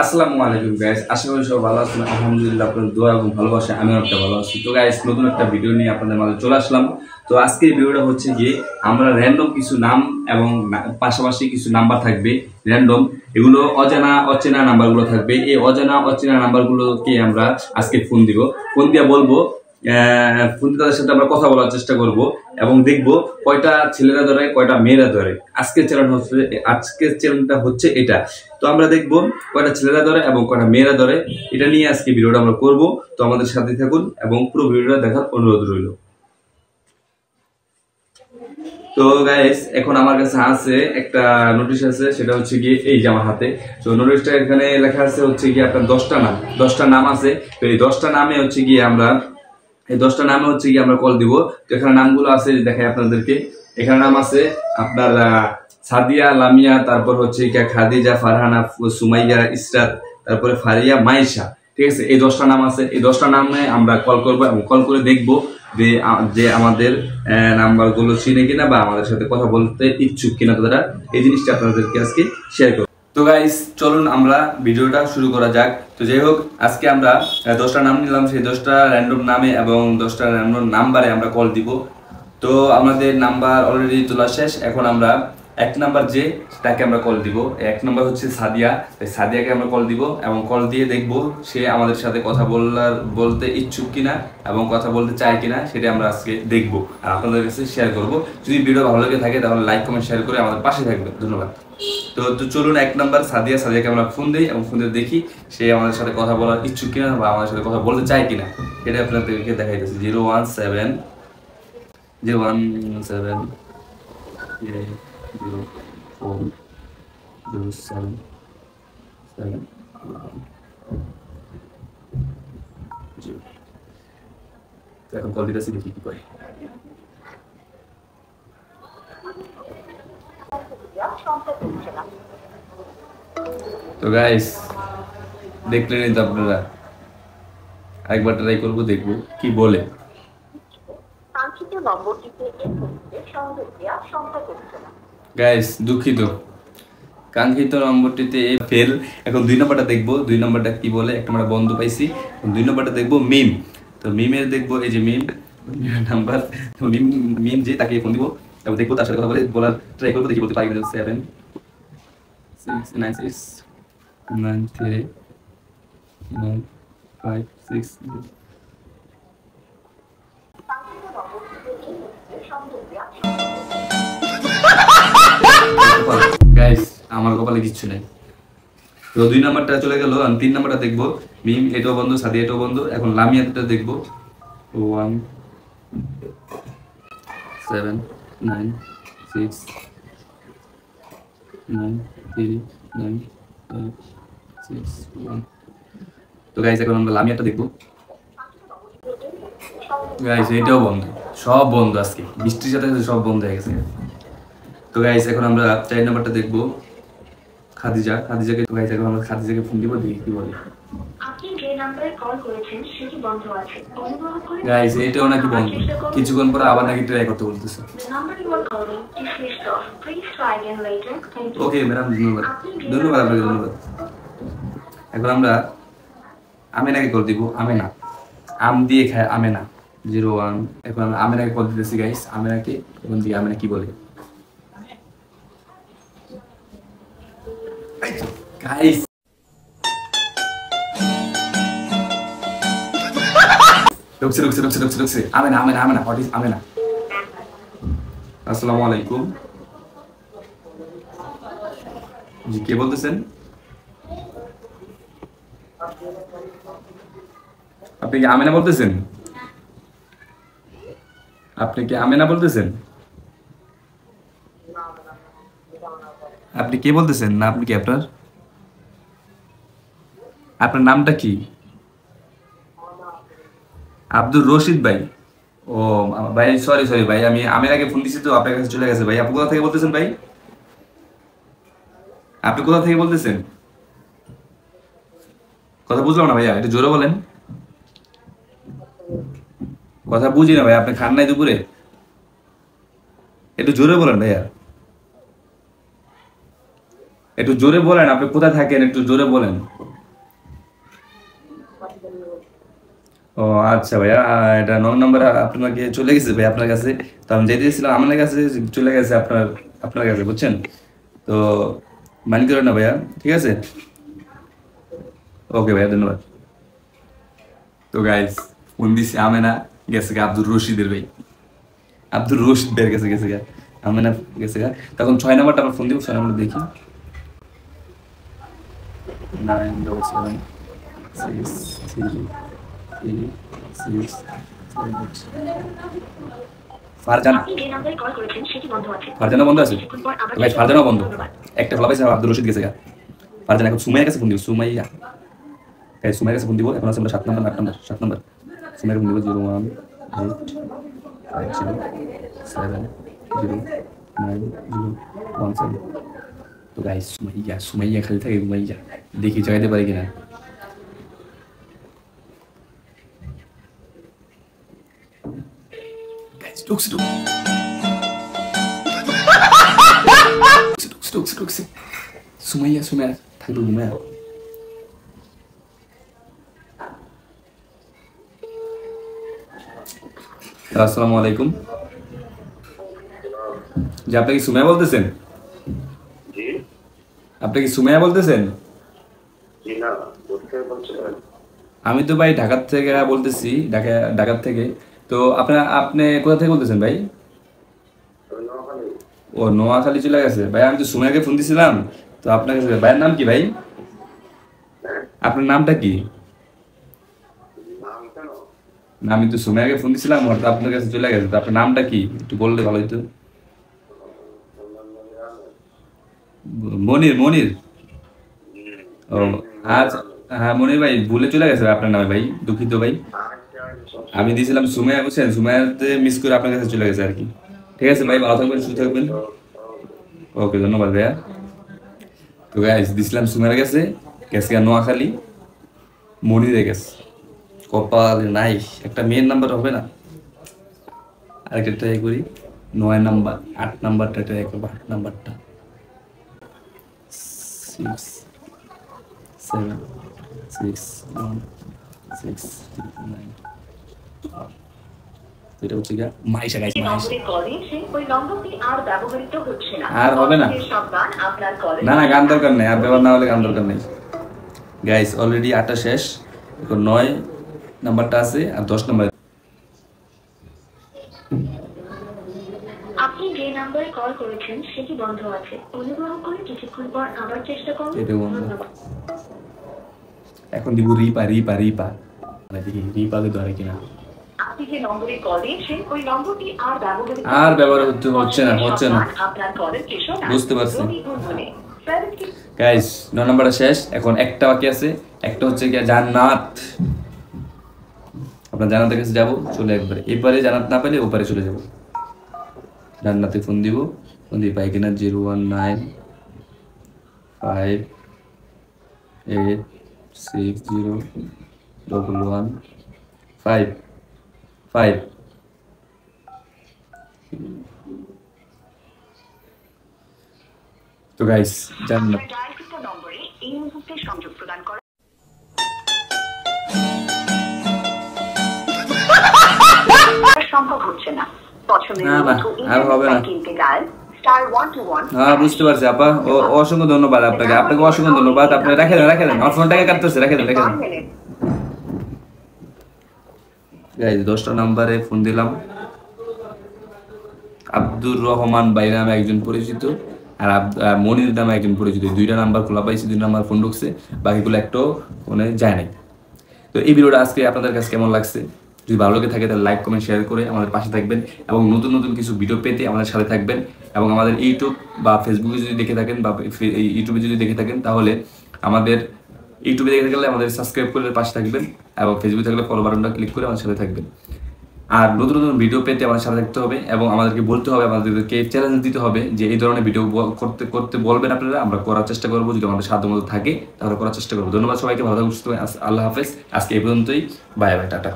আসসালামু আলাইকুম গাইস, আশা করি সব ভালো আছেন। আলহামদুলিল্লাহ, আপনাদের দোয়া এবং ভালোবাসা আমিও একটা ভালো আছি। তো গাইস, নতুন একটা ভিডিও নিয়ে আপনাদের মাঝে চলে আসলাম। তো আজকে এই ভিডিওটা হচ্ছে গিয়ে আমরা র্যান্ডম কিছু নাম এবং পাশাপাশি কিছু নাম্বার থাকবে র্যান্ডম। এগুলো অজানা অচেনা নাম্বারগুলো থাকবে। এই অজানা অচেনা নাম্বারগুলোকে আমরা আজকে ফোন দিব। ফোন দিয়ে বলবো, ফোন দিয়ে তাদের সাথে আমরা কথা বলার চেষ্টা করব এবং দেখব কয়টা ছেলেরা ধরে কয়টা মেয়েরা ধরে। আজকের চ্যালেঞ্জটা হচ্ছে এটা। তো আমরা দেখব কয়টা ছেলেরা ধরে এবং কয়টা মেয়েরা ধরে। এটা নিয়ে আজকে ভিডিওটা আমরা করব। তো আমাদের সাথে থাকুন এবং পুরো ভিডিওটা দেখার অনুরোধ রইল। তো গাইস, এখন আমার কাছে আছে একটা নোটিশ আছে, সেটা হচ্ছে কি এই যে আমার হাতে। তো নোটিশটা এখানে লেখা আছে হচ্ছে কি আপনার 10টা নাম আছে। তো এই 10টা নামে হচ্ছে কি আমরা কল দিব। তো এখানে নামগুলো আছে, দেখাই আপনাদেরকে। এখানে নাম আছে আপনার সাদিয়া, লামিয়া, তারপর হচ্ছে কি খাদিজা, ফারহানা, সুমাইয়া, ইসরাত, তারপরে ফারিয়া, মাইশা। ঠিক আছে, এই 10টা নাম আছে। এই 10টা নামে আমরা কল করব এবং কল করে দেখবো যে আমাদের নাম্বারগুলো চিনে কিনা বা আমাদের সাথে কথা বলতে ইচ্ছুক কিনা তারা। এই জিনিসটা আপনাদেরকে আজকে শেয়ার করব। তো গাইস, চলুন আমরা ভিডিওটা শুরু করা যাক। তো যাই হোক, আজকে আমরা 10টা নাম নিলাম, সেই 10টা র্যান্ডম নামে এবং 10টা র্যান্ডম নাম্বারে আমরা কল দিব। তো আমাদের নাম্বার অলরেডি তোলা শেষ। এখন আমরা এক নাম্বার যে তাকে আমরা কল দিব। এক নাম্বার হচ্ছে সাদিয়া। সাদিয়াকে আমরা কল দিব এবং কল দিয়ে দেখব সে আমাদের সাথে কথা বলতে ইচ্ছুক কিনা এবং কথা বলতে চায় কিনা, সেটা আমরা আজকে দেখব আর আপনাদের কাছে শেয়ার করব। যদি ভিডিও ভালো লেগে থাকে তাহলে লাইক কমেন্ট শেয়ার করে আমাদের পাশে থাকবে। ধন্যবাদ। তো চলুন, এক নাম্বার সাদিয়াকে আমরা ফোন দিই এবং ফোন দিয়ে দেখি সে আমাদের সাথে কথা বলার ইচ্ছুক কিনা বা আমাদের সাথে কথা বলতে চায় কিনা। এটা আপনাদেরকে দেখাইতেছি। 017 017 04 07 7 এখন কল দিতেছি, দেখি কি করে। তো গাইস, দেখলেনই তো আপনারা, একবার ট্রাই করবো, দেখবো কি বলে। গাইস, দুঃখিত, কাঙ্ক্ষিত নম্বরটিতে ফেল। এখন 2 নম্বরটা দেখবো, 2 নম্বরটা কি বলে। একটা আমরা বন্ধ পাইছি। 2 নম্বরটা দেখবো মিম। তো মিমের দেখবো, এই যে মিম নাম্বার। তো মিম যে তাকে ফোন দিব এবং দেখবো তার সাথে কথা বলার ট্রাই করবো, দেখি বলতে পারি। 7 6 9 6 9 3 9 5 6। গাইস, আমার কপালে কিচ্ছু নাই। তো 2 নাম্বারটা চলে গেল। আমি 3 নাম্বারটা দেখবো। মিম এটাও বন্ধ, সাদি এটাও বন্ধ। এখন লামিয়াটা দেখবো। 1 7 9 6 9 3 9 5 6 1। তো গাইস, এখন আমরা লামিয়াটা দেখবো। গাইস, এটাও বন্ধ, সব বন্ধ। আজকে বৃষ্টির সাথে সব বন্ধ হয়ে গেছে। তো গাইস, এখন আমরা 4 নাম্বারটা দেখবো, খাদিজাকে। তো গাইস, এখন আমরা খাদিজাকে ফোন দিব, দেখি কি বলে। আপনি যে নম্বরে কল করেছেন সেটি বন্ধ আছে, অনুগ্রহ করে গাইস, এটাও নাকি বন্ধ। কিছুক্ষণ পরে আবার নাকি ট্রাই করতে বলতেছে। ওকে ম্যাডাম, ধন্যবাদ আপনাকে, ধন্যবাদ। এখন আমরা আমেনাকে কল দিব। আমেনা, আম দিয়ে খায় আমেনা। 01। এখন আমরা আমেনাকে কল দিতেছি গাইস। আমেনাকে এখন দিয়ে, আমেনা কি বলে গাইস। ঢুকছে। Amena, what is Amena? আসসালামু আলাইকুম। জি, কে বলতেছেন? আপনি কি আমেনা বলতেছেন? আপনি কি আমেনা বলতেছেন? আপনি কে বলতেছেন? না, আপনি কি আপনার নামটা কি? আব্দুর রশিদ ভাই। ও ভাই, সরি ভাই, আমি আমেনাকে ফোন দিছি তো আপনার কাছে চলে গেছে ভাই। আপনি কোথা থেকে বলতেছেন ভাই? আপনি কোথা থেকে বলতেছেন? কথা বুঝলাম না ভাইয়া, একটু জোরে বলেন। কথা বুঝি না ভাই, আপনি খান নাই দুপুরে? একটু জোরে বলেন ভাইয়া। একটু জোরে বলেন, আপনি কোথায় থাকেন একটু জোরে বলেন। ও আচ্ছা ভাইয়া, এটা 9 নম্বর আপনাকে চলে গেছে ভাই আপনার কাছে। তো আমি যেতে দিয়েছিলাম আমার কাছে, চলে গেছে আপনার কাছে, বুঝছেন? তো মাইন্ড করেন না ভাইয়া, ঠিক আছে? ওকে ভাইয়া, ধন্যবাদ। তো গাইস, ফোন দিছি আমেনা, গেছে গা আব্দুর রশিদের ভাই, আব্দুর রশিদ বের গেছে গা, আমেনা গেছে গা। তখন 6 নম্বরটা আমার ফোন দিব, 6 নম্বর দেখি। 977363678। ফারজানা, ফারজানা বন্ধ আছে ভাই, ফারজানা বন্ধ, একটা ফ্লাপ আছে, আব্দুর রশিদ গেছে গা। ফারজানা এখন সুমাইয়ার কাছে ফোন দিব, সুমাইয়া, গাইস সুমাইয়ার কাছে ফোন দিব। এখন আছে আমরা 7 নম্বর, 8 নম্বর, 7 নম্বর সুমাইয়ার ফোন দিব, 01857070917। তো গাইস সুমাইয়া খালি থাকে ঘুমাইয়া, দেখি জাগাইতে পারি কিনা। গাইস ঢুকছে সুমাইয়া থাকবে ঘুমায়া। আসসালামু আলাইকুম। জি, আপনি কি সুমাইয়া বলতেছেন? আপনি কি সুমাইয়া বলতেছেন? আমি তো ভাই ঢাকা থেকে বলতেছি, ঢাকা থেকে। তো আপনি কোথা থেকে বলতেছেন ভাই? ও নোয়াখালী চলে গেছে ভাই। আমি তো সুমাইয়াকে ফোন দিছিলাম, তো আপনার কাছে ভাইয়ের নাম কি ভাই? আপনার নামটা কি? না, আমি তো সুমাইয়াকে ফোন দিছিলাম, হয়তো আপনার কাছে চলে গেছে। তো আপনার নামটা কি একটু বললে ভালো হতো। মনির। ও আচ্ছা, হ্যাঁ মনির ভাই, ভুলে চলে গেছে আপনার নামে ভাই, দুঃখিত ভাই। আমি দিয়েছিলাম সুমাইয়া, বুঝছেন? সুমাইয়াতে মিস করে আপনার কাছে চলে গেছে আর কি। ঠিক আছে ভাই, ভালো থাকবেন, সুস্থ থাকবেন। ওকে, ধন্যবাদ ভাইয়া। তো গাইস দিছিলাম সুমাইয়ার কাছে, গেছে নোয়াখালী, মনিরে গেছে। কপাল নাই, একটা মেয়ের নাম্বার হবে না, আরেকটা ট্রাই করি। 9 নাম্বার, 8 নাম্বারটা ট্রাই করবো, 8 নাম্বারটা। 6761669। এটা হচ্ছে গিয়া মাইশা গাইস, আর হবে না। না গান দরকার নেই, আর ব্যবহার না হলে গান দরকার নেই। গাইস অলরেডি 8টা শেষ, এখন 9 নাম্বারটা আছে আর 10 নাম্বার। আপনি যে নম্বরে কল করেছেন সেটি বন্ধ আছে, অনুগ্রহ করে কিছুক্ষণ পর আবার চেষ্টা করুন। এখন দিব রিপা, মানে দেখি রিপাকে ধরে কিনা। আপনি যে নম্বরে কল দিয়েছেন ওই নম্বরটি আর ব্যবহার হচ্ছে না। আপনার কলের স্টেশন বুঝতে পারছি গাইস। 9 নাম্বারটা শেষ, এখন একটা বাকি আছে, একটা হচ্ছে কি জান্নাত। আপনার জান্নাতের কাছে যাবো, চলে একবারে এবারে জান্নাত না পেলে ওপারে চলে যাবো। জান্নাতে ফোন দিব, ফোন দিয়ে পাই কিনা। 01958601155। তো গাইস জান্নাত নম্বরে এই মুহূর্তে সংযোগ প্রদান করা সম্ভব হচ্ছে না। আর হবে না। হ্যাঁ বুঝতে পারছি আপা, অসংখ্য ধন্যবাদ আপনাকে, অসংখ্য ধন্যবাদ। আপনি রেখে দেন আমার ফোনটাকে কাটতেছে, রেখে দেন। গাইস 10টা নাম্বারে ফোন দিলাম। আব্দুর রহমান ভাই নামে একজন পরিচিত, আর মনির নামে একজন পরিচিত। 2টা নাম্বার খোলা পাইছি, 2 নাম্বার ফোন ঢুকছে, বাকিগুলো একটাও ফোনে যায় নাই। তো এই ভিডিওটা আজকে আপনাদের কাছে কেমন লাগছে? যদি ভালো লাগে থাকে তাহলে লাইক কমেন্ট শেয়ার করে আমাদের পাশে থাকবেন, এবং নতুন কিছু ভিডিও পেতে আমাদের সাথে থাকবেন। এবং আমাদের ইউটিউব বা ফেসবুকে যদি দেখে থাকেন, বা ইউটিউবে যদি দেখে থাকেন, তাহলে আমাদের ইউটিউবে দেখে থাকলে আমাদের সাবস্ক্রাইব করে পাশে থাকবেন, এবং ফেসবুকে থাকলে ফলো বাটনটা ক্লিক করে আমাদের সাথে থাকবেন। আর নতুন ভিডিও পেতে আমাদের সাথে থাকতে হবে, এবং আমাদেরকে বলতে হবে, আমাদেরকে চ্যালেঞ্জ দিতে হবে যে এই ধরনের ভিডিও করতে বলবেন আপনারা, আমরা করার চেষ্টা করবো। যদি আমাদের সাধ্য মতো থাকে তাহলে করার চেষ্টা করবো। ধন্যবাদ সবাইকে, ভালো থাকুন, আল্লাহ হাফেজ। আজকে এই পর্যন্তই, বাই বাই, টাটা।